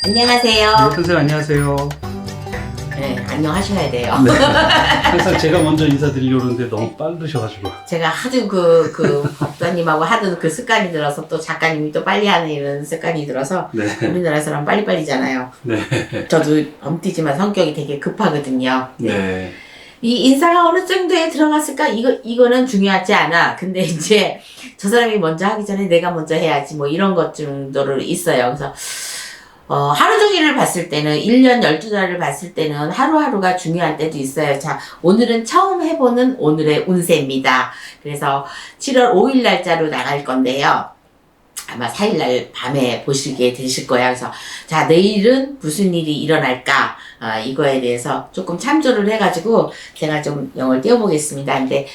안녕하세요. 네, 선생님 안녕하세요. 네, 안녕하셔야 돼요. 네. 항상 제가 먼저 인사드리려고 하는데 너무 빠르셔가지고. 제가 하도 박사님하고 하도 그 습관이 들어서 또 작가님이 또 빨리 하는 이런 습관이 들어서 네. 우리나라 사람 빨리빨리잖아요. 네. 저도 엄티지만 성격이 되게 급하거든요. 네. 이 인사가 어느 정도에 들어갔을까? 이거는 중요하지 않아. 근데 이제 저 사람이 먼저 하기 전에 내가 먼저 해야지 뭐 이런 것 정도로 있어요. 그래서 하루 종일을 봤을 때는 1년 12달을 봤을 때는 하루하루가 중요할 때도 있어요. 자, 오늘은 처음 해보는 오늘의 운세입니다. 그래서 7월 5일 날짜로 나갈 건데요. 아마 4일날 밤에 보시게 되실 거예요. 그래서 자, 내일은 무슨 일이 일어날까? 이거에 대해서 조금 참조를 해가지고 제가 좀 영을 띄워보겠습니다. 근데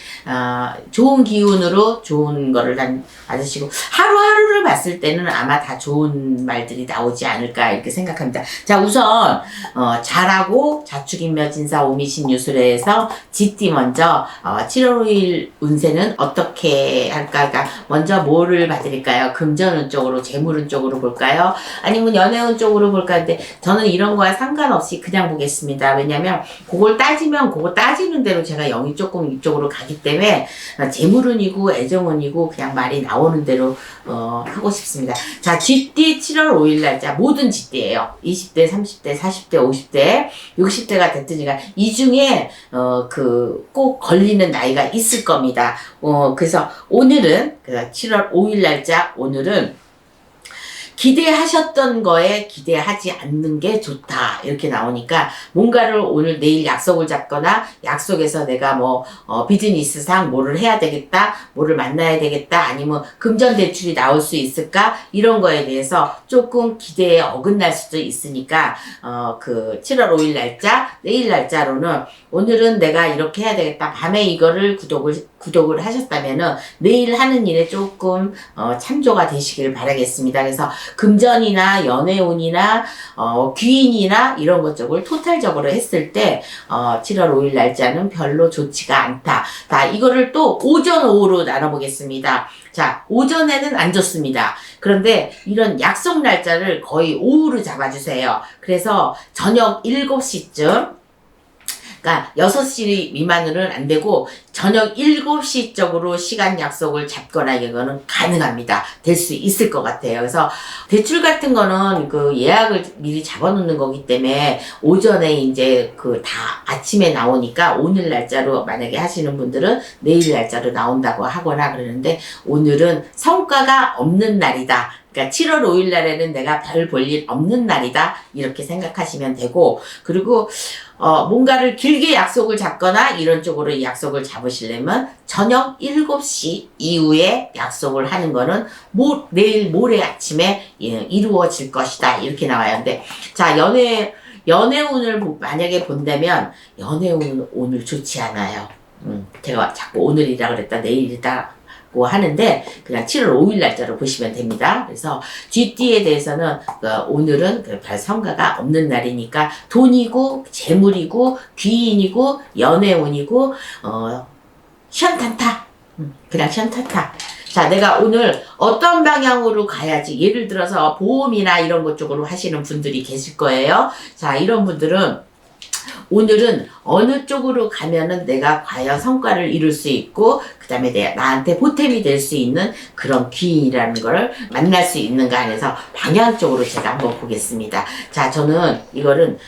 좋은 기운으로 좋은 거를 받으시고 하루하루를 봤을 때는 아마 다 좋은 말들이 나오지 않을까 이렇게 생각합니다. 자, 우선 잘하고 자축인묘진사 오미신유술에서 지띠 먼저 7월 5일 운세는 어떻게 할까? 그러니까 먼저 뭐를 받을까요? 금전운 쪽으로, 재물운 쪽으로 볼까요? 아니면 연애운 쪽으로 볼까? 근데 저는 이런 거와 상관없이 그냥 보겠습니다. 왜냐면 그걸 따지면 그거 따지는 대로 제가 영이 조금 이쪽으로 가기 때문에 재물운이고 애정운이고 그냥 말이 나오는 대로 하고 싶습니다. 자, 쥐띠 7월 5일 날짜 모든 쥐띠예요. 20대, 30대, 40대, 50대, 60대가 됐든지가 이 중에 꼭 걸리는 나이가 있을 겁니다. 그래서 오늘은 7월 5일 날짜 오늘은 기대하셨던 거에 기대하지 않는 게 좋다 이렇게 나오니까 뭔가를 오늘 내일 약속을 잡거나 약속에서 내가 비즈니스상 뭐를 해야 되겠다, 뭐를 만나야 되겠다, 아니면 금전 대출이 나올 수 있을까 이런 거에 대해서 조금 기대에 어긋날 수도 있으니까 7월 5일 날짜 내일 날짜로는 오늘은 내가 이렇게 해야 되겠다, 밤에 이거를 구독을 하셨다면은 내일 하는 일에 조금 참조가 되시길 바라겠습니다. 그래서 금전이나 연애운이나 귀인이나 이런 것 쪽을 토탈적으로 했을 때 7월 5일 날짜는 별로 좋지가 않다. 자, 이거를 또 오전 오후로 나눠보겠습니다. 자, 오전에는 안 좋습니다. 그런데 이런 약속 날짜를 거의 오후로 잡아주세요. 그래서 저녁 7시쯤 그러니까 6시 미만으로는 안 되고 저녁 7시 쪽으로 시간 약속을 잡거나 이거는 가능합니다. 될 수 있을 것 같아요. 그래서 대출 같은 거는 예약을 미리 잡아놓는 거기 때문에 오전에 이제 다 아침에 나오니까 오늘 날짜로 만약에 하시는 분들은 내일 날짜로 나온다고 하거나 그러는데 오늘은 성과가 없는 날이다. 그러니까 7월 5일 날에는 내가 별 볼 일 없는 날이다. 이렇게 생각하시면 되고, 그리고 뭔가를 길게 약속을 잡거나 이런 쪽으로 약속을 잡으시려면 저녁 7시 이후에 약속을 하는 거는 내일 모레 아침에 이루어질 것이다. 이렇게 나와요. 근데 자, 연애운을 만약에 본다면 연애운은 오늘 좋지 않아요. 제가 자꾸 오늘이라 그랬다 내일이다 하는데 그냥 7월 5일 날짜로 보시면 됩니다. 그래서 쥐띠에 대해서는 오늘은 별 성과가 없는 날이니까 돈이고 재물이고 귀인이고 연애운이고 시원탄타 그냥 시원탄타. 자, 내가 오늘 어떤 방향으로 가야지, 예를 들어서 보험이나 이런 것 쪽으로 하시는 분들이 계실 거예요. 자, 이런 분들은 오늘은 어느 쪽으로 가면은 내가 과연 성과를 이룰 수 있고 그 다음에 나한테 보탬이 될 수 있는 그런 귀인이라는 걸 만날 수 있는가 해서 방향 쪽으로 제가 한번 보겠습니다. 자, 저는 이거는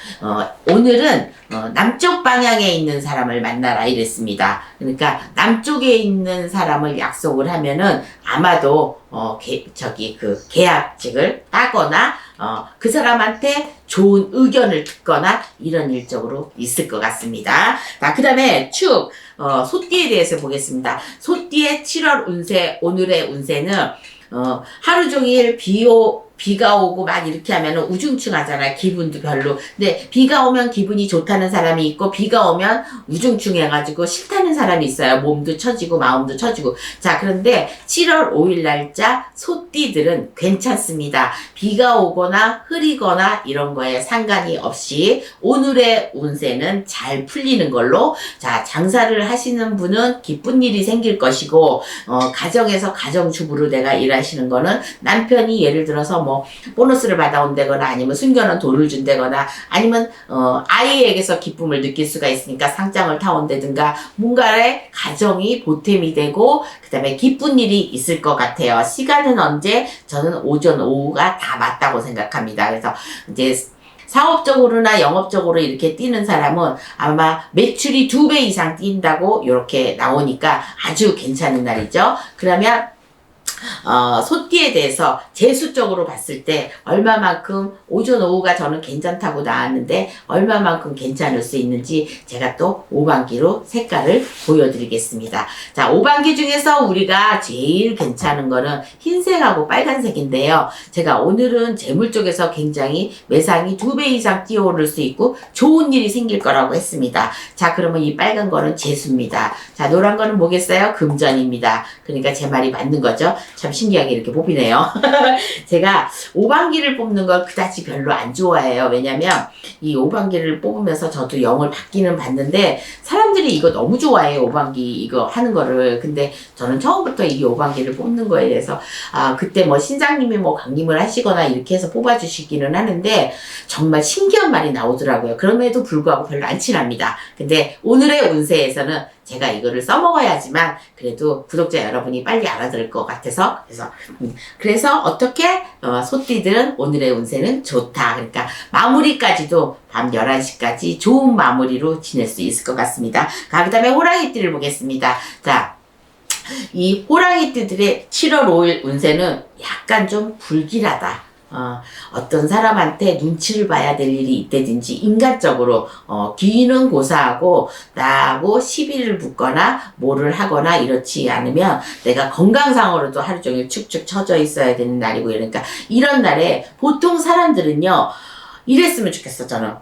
오늘은 남쪽 방향에 있는 사람을 만나라 이랬습니다. 그러니까 남쪽에 있는 사람을 약속을 하면은 아마도 계약직을 따거나 그 사람한테 좋은 의견을 듣거나 이런 일적으로 있을 것 같습니다. 자, 그 다음에 축 소띠에 대해서 보겠습니다. 소띠의 7월 운세, 오늘의 운세는 하루 종일 비가 오고 막 이렇게 하면 우중충하잖아요. 기분도 별로. 근데 비가 오면 기분이 좋다는 사람이 있고 비가 오면 우중충해가지고 싫다는 사람이 있어요. 몸도 처지고 마음도 처지고. 자, 그런데 7월 5일 날짜 소띠들은 괜찮습니다. 비가 오거나 흐리거나 이런 거에 상관이 없이 오늘의 운세는 잘 풀리는 걸로. 자, 장사를 하시는 분은 기쁜 일이 생길 것이고 가정에서 가정주부로 내가 일하시는 거는 남편이 예를 들어서 뭐 보너스를 받아온다거나 아니면 숨겨놓은 돈을 준다거나 아니면 아이에게서 기쁨을 느낄 수가 있으니까 상장을 타온다든가 뭔가의 가정이 보탬이 되고 그 다음에 기쁜 일이 있을 것 같아요. 시간은 언제? 저는 오전 오후가 다 맞다고 생각합니다. 그래서 이제 사업적으로나 영업적으로 이렇게 뛰는 사람은 아마 매출이 2배 이상 뛴다고 이렇게 나오니까 아주 괜찮은 날이죠. 그러면 소띠에 대해서 재수적으로 봤을 때 얼마만큼 오전 오후가 저는 괜찮다고 나왔는데 얼마만큼 괜찮을 수 있는지 제가 또 오반기로 색깔을 보여드리겠습니다. 자, 오반기 중에서 우리가 제일 괜찮은 거는 흰색하고 빨간색인데요. 제가 오늘은 재물 쪽에서 굉장히 매상이 2배 이상 뛰어오를 수 있고 좋은 일이 생길 거라고 했습니다. 자, 그러면 이 빨간 거는 재수입니다. 자, 노란 거는 뭐겠어요? 금전입니다. 그러니까 제 말이 맞는 거죠. 참 신기하게 이렇게 뽑히네요. 제가 오반기를 뽑는 걸 그다지 별로 안 좋아해요. 왜냐면 이 오반기를 뽑으면서 저도 영을 받기는 받는데 사람들이 이거 너무 좋아해요. 오반기 이거 하는 거를. 근데 저는 처음부터 이 오반기를 뽑는 거에 대해서 그때 뭐 신장님이 뭐 강림을 하시거나 이렇게 해서 뽑아주시기는 하는데 정말 신기한 말이 나오더라고요. 그럼에도 불구하고 별로 안 친합니다. 근데 오늘의 운세에서는 제가 이거를 써먹어야지만 그래도 구독자 여러분이 빨리 알아들을 것 같아서 그래서 어떻게 소띠들은 오늘의 운세는 좋다. 그러니까 마무리까지도 밤 11시까지 좋은 마무리로 지낼 수 있을 것 같습니다. 그 다음에 호랑이띠를 보겠습니다. 자, 이 호랑이띠들의 7월 5일 운세는 약간 좀 불길하다. 어떤 사람한테 눈치를 봐야 될 일이 있다든지 인간적으로 귀는 고사하고 나하고 시비를 붙거나 뭐를 하거나 이렇지 않으면 내가 건강상으로도 하루 종일 축축 처져 있어야 되는 날이고 이러니까 이런 날에 보통 사람들은요 이랬으면 좋겠어. 저는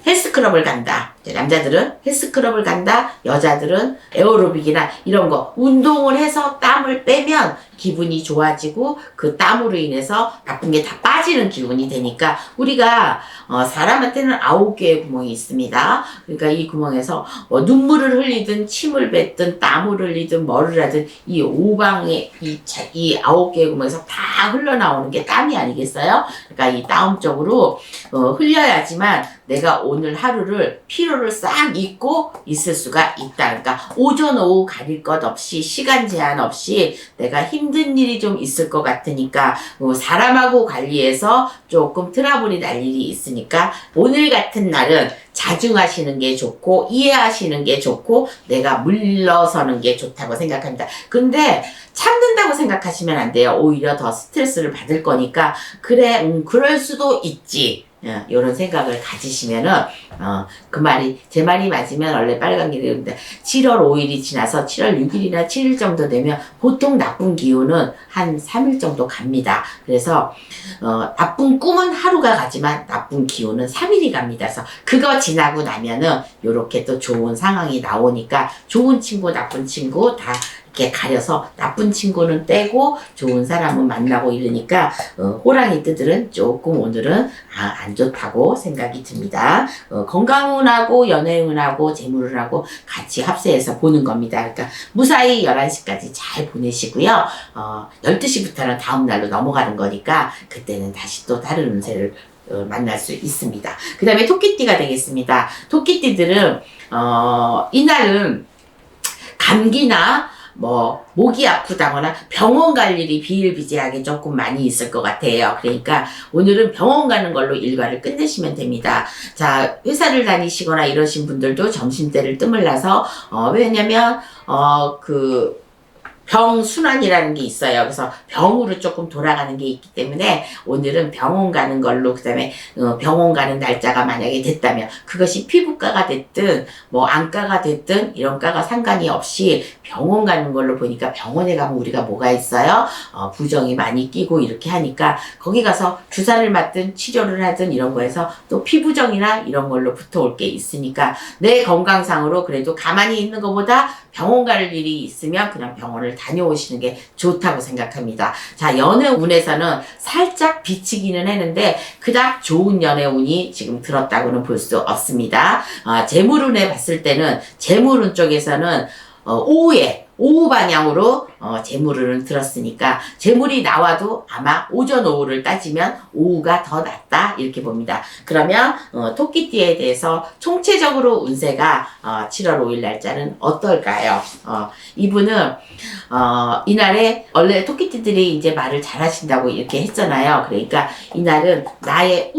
헬스클럽을 간다. 남자들은 헬스클럽을 간다. 여자들은 에어로빅이나 이런 거 운동을 해서 땀을 빼면 기분이 좋아지고 그 땀으로 인해서 나쁜 게 다 빠지는 기분이 되니까 우리가 사람한테는 9개의 구멍이 있습니다. 그러니까 이 구멍에서 눈물을 흘리든 침을 뱉든 땀을 흘리든 뭐를 하든 이 오방의 이 9개의 구멍에서 다 흘러나오는 게 땀이 아니겠어요? 그러니까 이 땀 쪽으로 흘려야지만 내가 오늘 하루를 피로를 싹 잊고 있을 수가 있다. 그러니까 오전 오후 가릴 것 없이 시간 제한 없이 내가 힘든 일이 좀 있을 것 같으니까 사람하고 관리해서 조금 트러블이 날 일이 있으니까 오늘 같은 날은 자중하시는 게 좋고 이해하시는 게 좋고 내가 물러서는 게 좋다고 생각합니다. 근데 참는다고 생각하시면 안 돼요. 오히려 더 스트레스를 받을 거니까 그래 그럴 수도 있지. 이런 생각을 가지시면은 그 말이 제 말이 맞으면 원래 빨간 길이 있는데 7월 5일이 지나서 7월 6일이나 7일 정도 되면 보통 나쁜 기운은 한 3일 정도 갑니다. 그래서 나쁜 꿈은 하루가 가지만 나쁜 기운은 3일이 갑니다. 그래서 그거 지나고 나면은 요렇게 또 좋은 상황이 나오니까 좋은 친구 나쁜 친구 다 이렇게 가려서 나쁜 친구는 떼고 좋은 사람은 만나고 이러니까 호랑이띠들은 조금 오늘은 안 좋다고 생각이 듭니다. 건강운하고 연애운하고 재물운하고 같이 합세해서 보는 겁니다. 그러니까 무사히 11시까지 잘 보내시고요. 12시부터는 다음 날로 넘어가는 거니까 그때는 다시 또 다른 운세를 만날 수 있습니다. 그 다음에 토끼띠가 되겠습니다. 토끼띠들은 이날은 감기나 뭐 목이 아프다거나 병원 갈 일이 비일비재하게 조금 많이 있을 것 같아요. 그러니까 오늘은 병원 가는 걸로 일과를 끝내시면 됩니다. 자, 회사를 다니시거나 이러신 분들도 점심때를 뜸을 나서 왜냐면 병순환이라는 게 있어요. 그래서 병으로 조금 돌아가는 게 있기 때문에 오늘은 병원 가는 걸로 그 다음에 병원 가는 날짜가 만약에 됐다면 그것이 피부과가 됐든 뭐 안과가 됐든 이런 과가 상관이 없이 병원 가는 걸로 보니까 병원에 가면 우리가 뭐가 있어요? 부정이 많이 끼고 이렇게 하니까 거기 가서 주사를 맞든 치료를 하든 이런 거에서 또 피부정이나 이런 걸로 붙어올 게 있으니까 내 건강상으로 그래도 가만히 있는 것보다 병원 갈 일이 있으면 그냥 병원을 다녀오시는 게 좋다고 생각합니다. 자, 연애운에서는 살짝 비치기는 했는데 그닥 좋은 연애운이 지금 들었다고는 볼 수 없습니다. 재물운에 봤을 때는 재물운 쪽에서는 오후에 오후 방향으로 재물운은 들었으니까 재물이 나와도 아마 오전 오후를 따지면 오후가 더 낫다 이렇게 봅니다. 그러면 토끼띠에 대해서 총체적으로 운세가 7월 5일 날짜는 어떨까요? 이분은 이날에 원래 토끼띠들이 이제 말을 잘하신다고 이렇게 했잖아요. 그러니까 이날은 나의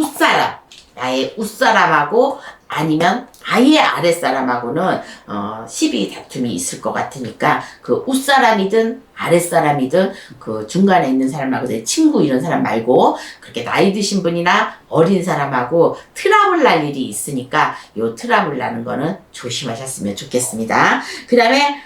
웃사람하고 아니면 아예 아랫사람하고는 시비 다툼이 있을 것 같으니까 그 웃사람이든 아랫사람이든 그 중간에 있는 사람하고 내 친구 이런 사람 말고 그렇게 나이 드신 분이나 어린 사람하고 트러블 날 일이 있으니까 요 트러블 나는 거는 조심하셨으면 좋겠습니다. 그 다음에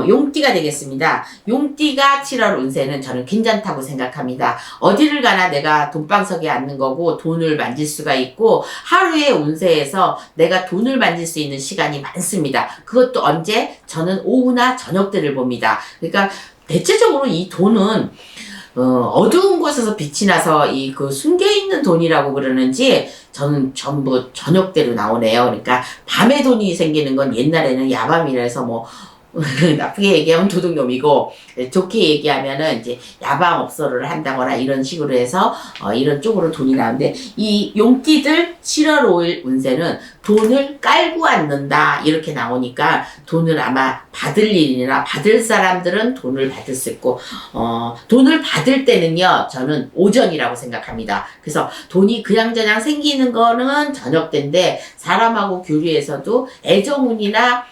용띠가 되겠습니다. 용띠가 7월 운세는 저는 괜찮다고 생각합니다. 어디를 가나 내가 돈방석에 앉는 거고 돈을 만질 수가 있고 하루의 운세에서 내가 돈을 만질 수 있는 시간이 많습니다. 그것도 언제? 저는 오후나 저녁 때를 봅니다. 그러니까 대체적으로 이 돈은 어두운 곳에서 빛이 나서 이 그 숨겨있는 돈이라고 그러는지 저는 전부 저녁 때로 나오네요. 그러니까 밤에 돈이 생기는 건 옛날에는 야밤이라서 뭐 나쁘게 얘기하면 도둑놈이고 좋게 얘기하면은 이제 야방업소를 한다거나 이런 식으로 해서 이런 쪽으로 돈이 나오는데 이 용띠들 7월 5일 운세는 돈을 깔고 앉는다 이렇게 나오니까 돈을 아마 받을 일이나 받을 사람들은 돈을 받을 수 있고 돈을 받을 때는요 저는 오전이라고 생각합니다. 그래서 돈이 그냥저냥 생기는 거는 저녁 때인데 사람하고 교류에서도 애정운이나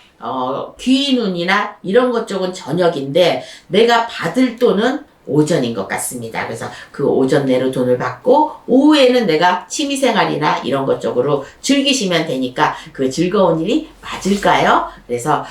귀인운이나 이런 것 쪽은 저녁인데 내가 받을 돈은 오전인 것 같습니다. 그래서 그 오전 내로 돈을 받고 오후에는 내가 취미생활이나 이런 것 쪽으로 즐기시면 되니까 그 즐거운 일이 맞을까요? 그래서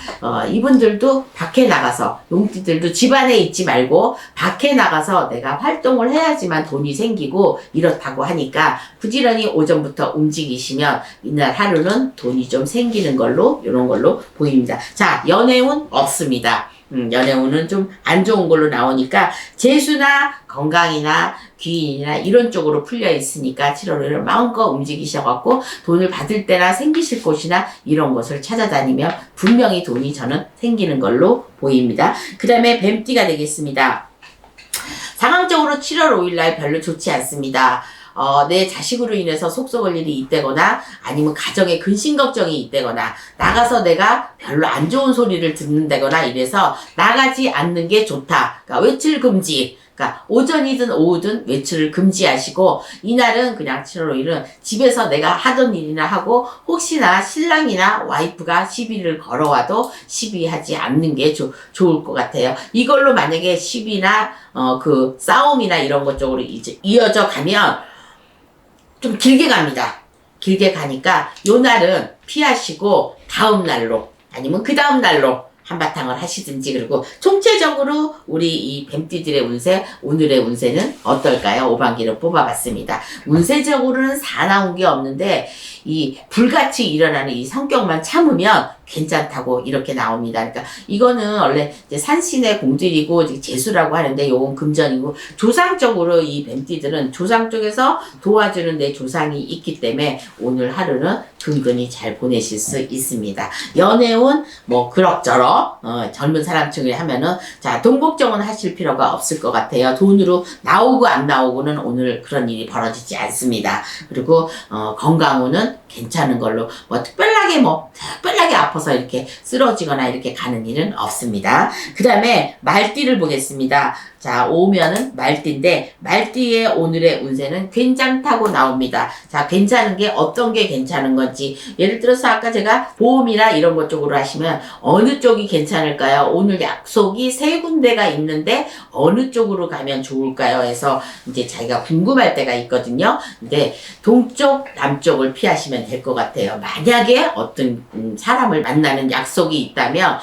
이분들도 밖에 나가서 용띠들도 집안에 있지 말고 밖에 나가서 내가 활동을 해야지만 돈이 생기고 이렇다고 하니까 부지런히 오전부터 움직이시면 이날 하루는 돈이 좀 생기는 걸로 이런 걸로 보입니다. 자, 연애운 없습니다. 연애운은 좀 안 좋은 걸로 나오니까 재수나 건강이나 귀인이나 이런 쪽으로 풀려 있으니까 7월 5일 마음껏 움직이셔갖고 돈을 받을 때나 생기실 곳이나 이런 곳을 찾아다니면 분명히 돈이 저는 생기는 걸로 보입니다. 그 다음에 뱀띠가 되겠습니다. 상황적으로 7월 5일 날 별로 좋지 않습니다. 내 자식으로 인해서 속 썩을 일이 있다거나 아니면 가정에 근심 걱정이 있다거나 나가서 내가 별로 안 좋은 소리를 듣는다거나 이래서 나가지 않는 게 좋다. 그러니까 외출 금지. 그러니까 오전이든 오후든 외출을 금지하시고 이날은 그냥 7월 5일은 집에서 내가 하던 일이나 하고 혹시나 신랑이나 와이프가 시비를 걸어와도 시비하지 않는 게 좋을 것 같아요. 이걸로 만약에 시비나 그 싸움이나 이런 것 쪽으로 이제 이어져 가면 좀 길게 갑니다. 길게 가니까 요 날은 피하시고 다음 날로 아니면 그 다음 날로 한바탕을 하시든지 그리고 총체적으로 우리 이 뱀띠들의 운세 오늘의 운세는 어떨까요? 오반기를 뽑아봤습니다. 운세적으로는 사나운 게 없는데 이 불같이 일어나는 이 성격만 참으면 괜찮다고 이렇게 나옵니다. 그러니까 이거는 원래 이제 산신의 공들이고 이제 재수라고 하는데 요건 금전이고 조상적으로 이 뱀띠들은 조상 쪽에서 도와주는 내 조상이 있기 때문에 오늘 하루는 근근히 잘 보내실 수 있습니다. 연애운 뭐 그럭저럭 젊은 사람층에 하면은 자 돈 걱정은 하실 필요가 없을 것 같아요. 돈으로 나오고 안 나오고는 오늘 그런 일이 벌어지지 않습니다. 그리고 건강운은 괜찮은 걸로 뭐 특별하게 아파서 이렇게 쓰러지거나 이렇게 가는 일은 없습니다. 그 다음에 말띠를 보겠습니다. 자, 오면은 말띠인데 말띠의 오늘의 운세는 괜찮다고 나옵니다. 자, 괜찮은 게 어떤 게 괜찮은 건지 예를 들어서 아까 제가 보험이나 이런 것 쪽으로 하시면 어느 쪽이 괜찮을까요? 오늘 약속이 세 군데가 있는데 어느 쪽으로 가면 좋을까요? 해서 이제 자기가 궁금할 때가 있거든요. 근데 동쪽, 남쪽을 피하시면 될 것 같아요. 만약에 어떤 사람을 만나는 약속이 있다면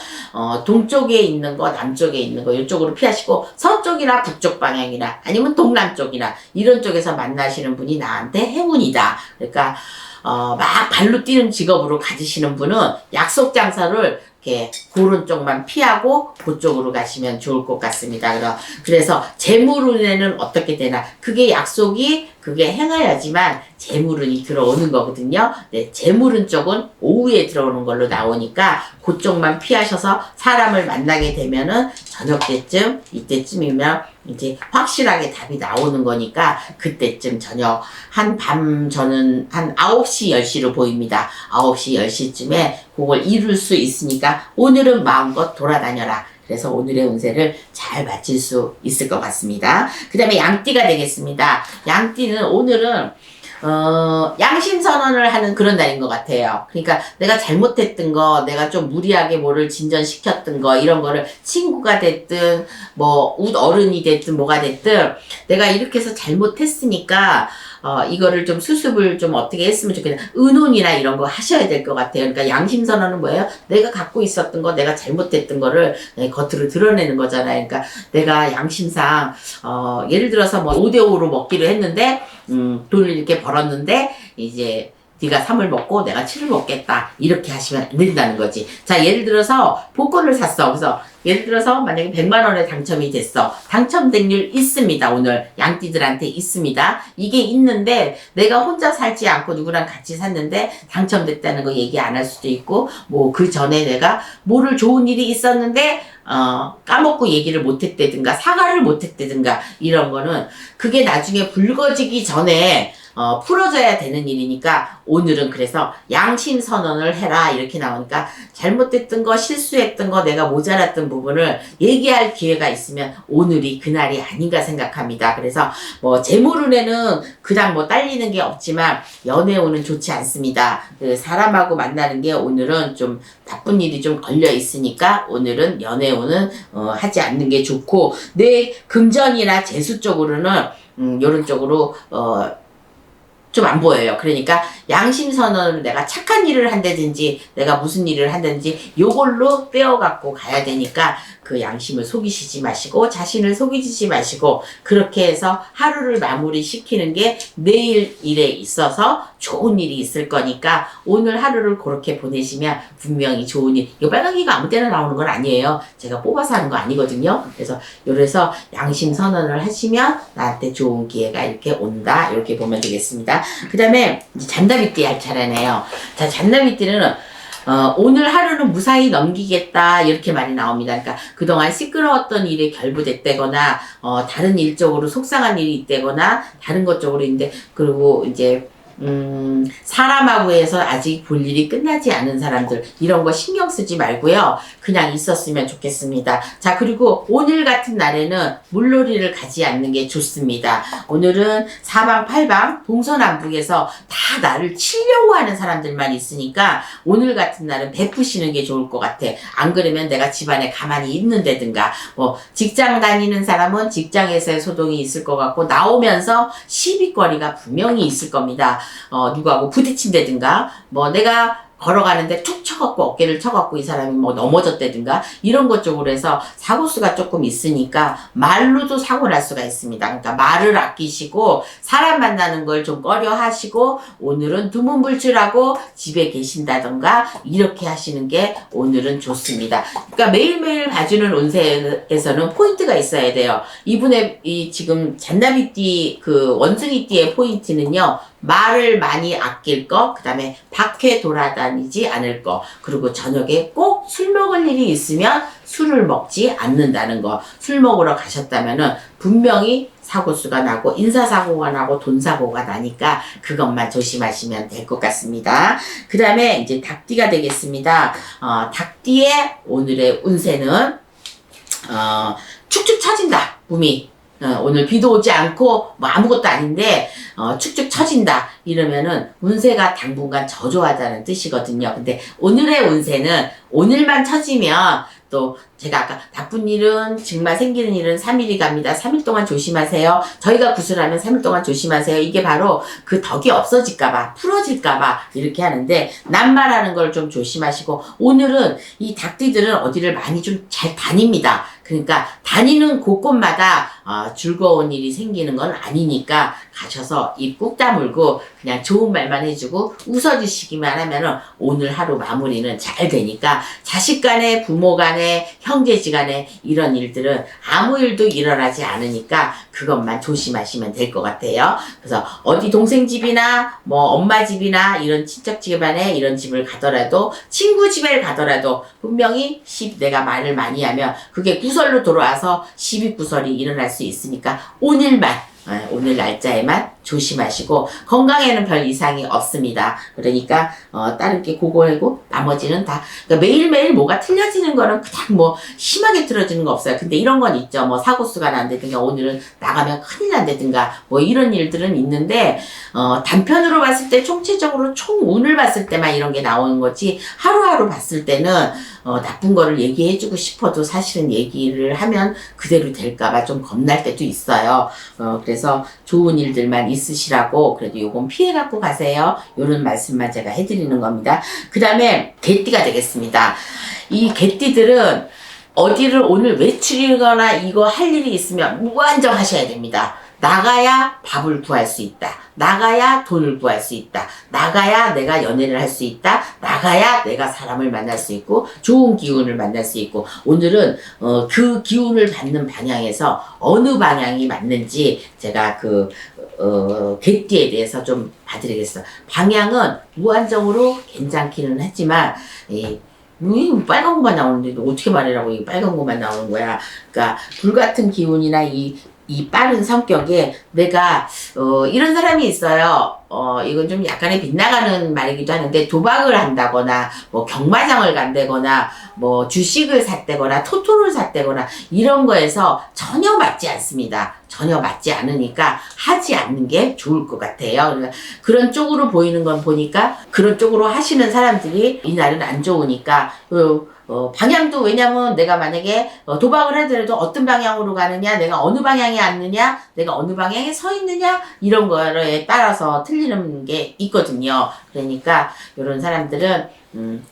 동쪽에 있는 거, 남쪽에 있는 거 이쪽으로 피하시고 서쪽이나 북쪽 방향이나 아니면 동남쪽이나 이런 쪽에서 만나시는 분이 나한테 행운이다. 그러니까 막 발로 뛰는 직업으로 가지시는 분은 약속 장소를 이렇게 그런 쪽만 피하고 그쪽으로 가시면 좋을 것 같습니다. 그래서 재물운에는 어떻게 되나? 그게 약속이 그게 행하여지만 재물운이 들어오는 거거든요. 네, 재물운 쪽은 오후에 들어오는 걸로 나오니까 그쪽만 피하셔서 사람을 만나게 되면은 저녁 때쯤, 이때쯤이면 이제 확실하게 답이 나오는 거니까 그때쯤 저녁 저는 한 9시, 10시로 보입니다. 9시, 10시쯤에 그걸 이룰 수 있으니까 오늘은 마음껏 돌아다녀라. 그래서 오늘의 운세를 잘 마칠 수 있을 것 같습니다. 그 다음에 양띠가 되겠습니다. 양띠는 오늘은 양심선언을 하는 그런 날인 것 같아요. 그러니까 내가 잘못했던 거, 내가 좀 무리하게 뭐를 진전시켰던 거, 이런 거를 친구가 됐든, 뭐, 어른이 됐든, 뭐가 됐든, 내가 이렇게 해서 잘못했으니까, 이거를 좀 수습을 좀 어떻게 했으면 좋겠다. 의논이나 이런 거 하셔야 될 것 같아요. 그러니까 양심선언은 뭐예요? 내가 갖고 있었던 거, 내가 잘못했던 거를 겉으로 드러내는 거잖아요. 그러니까 내가 양심상, 예를 들어서 뭐 5대5로 먹기로 했는데, 돈을 이렇게 벌었는데, 이제, 네가 3을 먹고 내가 7을 먹겠다. 이렇게 하시면 안 된다는 거지. 자, 예를 들어서 복권을 샀어. 그래서 예를 들어서 만약에 100만 원에 당첨이 됐어. 당첨된일 있습니다. 오늘 양띠들한테 있습니다. 이게 있는데 내가 혼자 살지 않고 누구랑 같이 샀는데 당첨됐다는 거 얘기 안 할 수도 있고, 뭐 그 전에 내가 뭐를 좋은 일이 있었는데 까먹고 얘기를 못했다든가 사과를 못했다든가 이런 거는 그게 나중에 불거지기 전에 풀어져야 되는 일이니까 오늘은 그래서 양심 선언을 해라 이렇게 나오니까 잘못됐던 거, 실수했던 거, 내가 모자랐던 부분을 얘기할 기회가 있으면 오늘이 그날이 아닌가 생각합니다. 그래서 뭐 재물운에는 그닥 뭐 딸리는 게 없지만 연애운은 좋지 않습니다. 그 사람하고 만나는 게 오늘은 좀 나쁜 일이 좀 걸려 있으니까 오늘은 연애운은 하지 않는 게 좋고, 내 금전이나 재수 쪽으로는 요런 쪽으로 좀 안 보여요. 그러니까 양심선언을 내가 착한 일을 한다든지 내가 무슨 일을 한다든지 요걸로 떼어갖고 가야 되니까 그 양심을 속이시지 마시고 자신을 속이지 마시고 그렇게 해서 하루를 마무리 시키는 게 내일 일에 있어서 좋은 일이 있을 거니까 오늘 하루를 그렇게 보내시면 분명히 좋은 일, 이거 빨강이가 아무 때나 나오는 건 아니에요. 제가 뽑아서 하는 거 아니거든요. 그래서 요래서 양심선언을 하시면 나한테 좋은 기회가 이렇게 온다. 이렇게 보면 되겠습니다. 그 다음에 잔나비띠 할 차례네요. 자, 잔나비띠는 오늘 하루는 무사히 넘기겠다 이렇게 말이 나옵니다. 그러니까 그동안 시끄러웠던 일에 결부됐다거나 다른 일 쪽으로 속상한 일이 있다거나 다른 것 쪽으로 있는데, 그리고 이제 사람하고 해서 아직 볼 일이 끝나지 않은 사람들 이런 거 신경 쓰지 말고요. 그냥 있었으면 좋겠습니다. 자, 그리고 오늘 같은 날에는 물놀이를 가지 않는 게 좋습니다. 오늘은 사방팔방 동서남북에서 다 나를 치려고 하는 사람들만 있으니까 오늘 같은 날은 베푸시는 게 좋을 것 같아. 안 그러면 내가 집안에 가만히 있는다든가, 뭐 직장 다니는 사람은 직장에서의 소동이 있을 것 같고 나오면서 시비거리가 분명히 있을 겁니다. 누구하고 부딪힌다든가, 뭐 내가 걸어가는데 툭 쳐갖고 어깨를 쳐갖고 이 사람이 뭐 넘어졌다든가 이런 것 쪽으로 해서 사고수가 조금 있으니까 말로도 사고 날 수가 있습니다. 그러니까 말을 아끼시고 사람 만나는 걸 좀 꺼려 하시고 오늘은 두문불출하고 집에 계신다던가 이렇게 하시는 게 오늘은 좋습니다. 그러니까 매일매일 봐주는 운세에서는 포인트가 있어야 돼요. 이분의 지금 잔나비띠 그 원숭이띠의 포인트는요, 말을 많이 아낄 거, 그 다음에 밖에 돌아다니지 않을 거, 그리고 저녁에 꼭 술 먹을 일이 있으면 술을 먹지 않는다는 거. 술 먹으러 가셨다면은 분명히 사고수가 나고 인사사고가 나고 돈사고가 나니까 그것만 조심하시면 될 것 같습니다. 그 다음에 이제 닭띠가 되겠습니다. 닭띠의 오늘의 운세는 축축 처진다. 봄이 오늘 비도 오지 않고 뭐 아무것도 아닌데 축축 처진다 이러면은 운세가 당분간 저조하다는 뜻이거든요. 근데 오늘의 운세는 오늘만 처지면, 또 제가 아까 나쁜 일은 정말 생기는 일은 3일이 갑니다. 3일 동안 조심하세요. 저희가 구슬하면 3일 동안 조심하세요. 이게 바로 그 덕이 없어질까봐, 풀어질까봐 이렇게 하는데, 낱말하는 걸 좀 조심하시고, 오늘은 이 닭띠들은 어디를 많이 좀 잘 다닙니다. 그러니까 다니는 곳곳마다 즐거운 일이 생기는 건 아니니까 가셔서 입 꾹 다물고 그냥 좋은 말만 해주고 웃어주시기만 하면은 오늘 하루 마무리는 잘 되니까 자식 간에 부모 간에 형제지간에 이런 일들은 아무 일도 일어나지 않으니까 그것만 조심하시면 될 것 같아요. 그래서 어디 동생 집이나 뭐 엄마 집이나 이런 친척 집안에 이런 집을 가더라도 친구 집에 가더라도 분명히 내가 말을 많이 하면 그게 구설로 돌아와서 시비구설이 일어날 수 있으니까 오늘 날짜에만 조심하시고 건강에는 별 이상이 없습니다. 그러니까 다른 게 그거고 나머지는 다 그러니까 매일매일 뭐가 틀려지는 거는 그냥 뭐 심하게 틀어지는 거 없어요. 근데 이런 건 있죠. 뭐 사고수가 난다든가 오늘은 나가면 큰일 난다든가 뭐 이런 일들은 있는데 단편으로 봤을 때 총체적으로 총운을 봤을 때만 이런 게 나오는 거지 하루하루 봤을 때는 나쁜 거를 얘기해주고 싶어도 사실은 얘기를 하면 그대로 될까봐 좀 겁날 때도 있어요. 그래서 좋은 일들만 있으시라고 그래도 요건 피해 갖고 가세요. 요런 말씀만 제가 해드리는 겁니다. 그 다음에 개띠가 되겠습니다. 이 개띠들은 어디를 오늘 외출이거나 이거 할 일이 있으면 무한정 하셔야 됩니다. 나가야 밥을 구할 수 있다. 나가야 돈을 구할 수 있다. 나가야 내가 연애를 할 수 있다. 나가야 내가 사람을 만날 수 있고 좋은 기운을 만날 수 있고 오늘은 그 기운을 받는 방향에서 어느 방향이 맞는지 제가 개띠에 대해서 좀 봐드리겠어요. 방향은 무한정으로 괜찮기는 하지만 뭐 빨간 것만 나오는데 어떻게 말하라고 이 빨간 것만 나오는 거야. 그러니까 불같은 기운이나 이 빠른 성격에 내가 이런 사람이 있어요. 이건 좀 약간의 빗나가는 말이기도 하는데 도박을 한다거나 뭐 경마장을 간다거나 뭐 주식을 샀다거나 토토를 샀다거나 이런 거에서 전혀 맞지 않습니다. 전혀 맞지 않으니까 하지 않는 게 좋을 것 같아요. 그러니까 그런 쪽으로 보이는 건 보니까 그런 쪽으로 하시는 사람들이 이날은 안 좋으니까 방향도 왜냐면 내가 만약에 도박을 하더라도 어떤 방향으로 가느냐, 내가 어느 방향에 앉느냐, 내가 어느 방향에 서 있느냐 이런 거에 따라서 틀리는 게 있거든요. 그러니까 이런 사람들은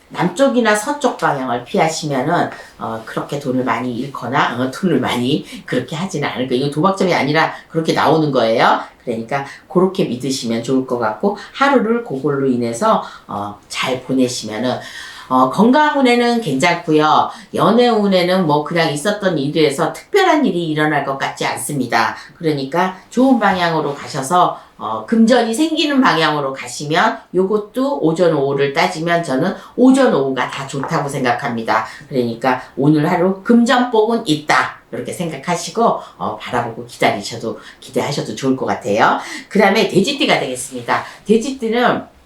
남쪽이나 서쪽 방향을 피하시면은 그렇게 돈을 많이 잃거나 돈을 많이 그렇게 하지는 않을 거예요. 이거 도박점이 아니라 그렇게 나오는 거예요. 그러니까 그렇게 믿으시면 좋을 것 같고 하루를 그걸로 인해서 잘 보내시면은 건강 운에는 괜찮고요. 연애 운에는 뭐 그냥 있었던 일에서 특별한 일이 일어날 것 같지 않습니다. 그러니까 좋은 방향으로 가셔서 금전이 생기는 방향으로 가시면 요것도 오전 오후를 따지면 저는 오전 오후가 다 좋다고 생각합니다. 그러니까 오늘 하루 금전복은 있다. 이렇게 생각하시고 바라보고 기대하셔도 좋을 것 같아요. 그 다음에 돼지띠가 되겠습니다. 돼지띠는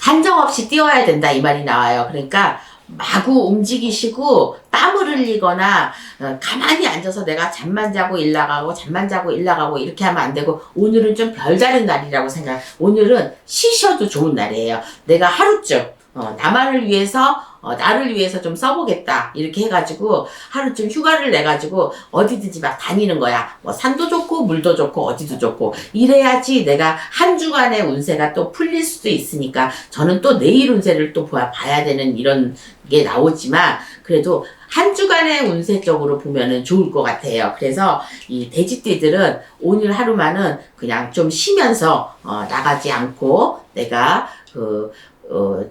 한정없이 뛰어야 된다 이 말이 나와요. 그러니까 마구 움직이시고 땀을 흘리거나 가만히 앉아서 내가 잠만 자고 일 나가고 잠만 자고 일 나가고 이렇게 하면 안 되고 오늘은 좀 별다른 날이라고 오늘은 쉬셔도 좋은 날이에요. 내가 하루쯤 나만을 위해서 나를 위해서 좀 써보겠다 이렇게 해가지고 하루쯤 휴가를 내가지고 어디든지 막 다니는 거야. 뭐 산도 좋고 물도 좋고 어디도 좋고 이래야지 내가 한 주간의 운세가 또 풀릴 수도 있으니까 저는 또 내일 운세를 또 봐야 되는 이런 게 나오지만 그래도 한 주간의 운세적으로 보면은 좋을 것 같아요. 그래서 이 돼지띠들은 오늘 하루만은 그냥 좀 쉬면서 나가지 않고 내가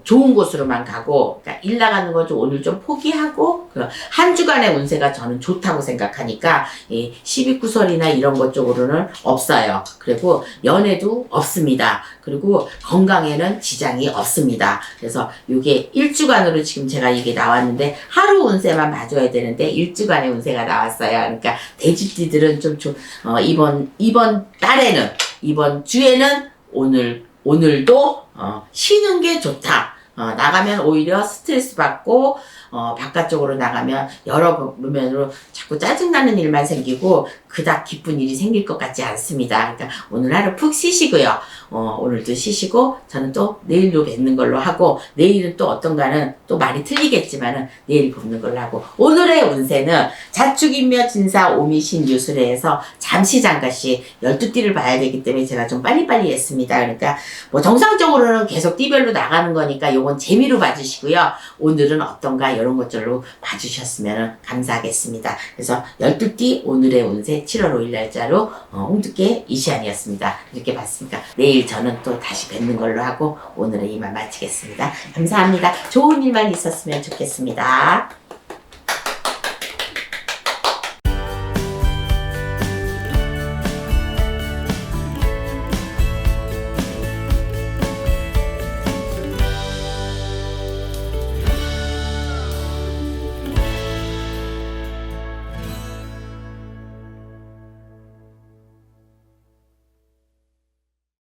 좋은 곳으로만 가고, 그러니까 일 나가는 거 좀 오늘 좀 포기하고, 한 주간의 운세가 저는 좋다고 생각하니까, 시비구설이나 이런 것 쪽으로는 없어요. 그리고 연애도 없습니다. 그리고 건강에는 지장이 없습니다. 그래서 이게 일주간으로 지금 제가 이게 나왔는데, 하루 운세만 봐줘야 되는데, 일주간의 운세가 나왔어요. 그러니까 돼지띠들은 이번 달에는, 이번 주에는 오늘도 쉬는 게 좋다. 나가면 오히려 스트레스 받고 바깥쪽으로 나가면 여러 면으로 자꾸 짜증나는 일만 생기고 그닥 기쁜 일이 생길 것 같지 않습니다. 그러니까 오늘 하루 푹 쉬시고요. 오늘도 쉬시고 저는 또 내일로 뵙는 걸로 하고 내일은 또 어떤가는 또 말이 틀리겠지만은 내일 뵙는 걸로 하고 오늘의 운세는 자축인묘 진사 오미신 유술에서 잠시 잠깐씩 12띠를 봐야 되기 때문에 제가 좀 빨리빨리 했습니다. 그러니까 뭐 정상적으로는 계속 띠별로 나가는 거니까 요건 재미로 봐주시고요. 오늘은 어떤가 이런 것들로 봐주셨으면 감사하겠습니다. 그래서 12띠 오늘의 운세 7월 5일 날짜로 홍두깨 이시안이었습니다. 이렇게 봤습니까? 내일 저는 또 다시 뵙는 걸로 하고 오늘은 이만 마치겠습니다. 감사합니다. 좋은 일만 있었으면 좋겠습니다.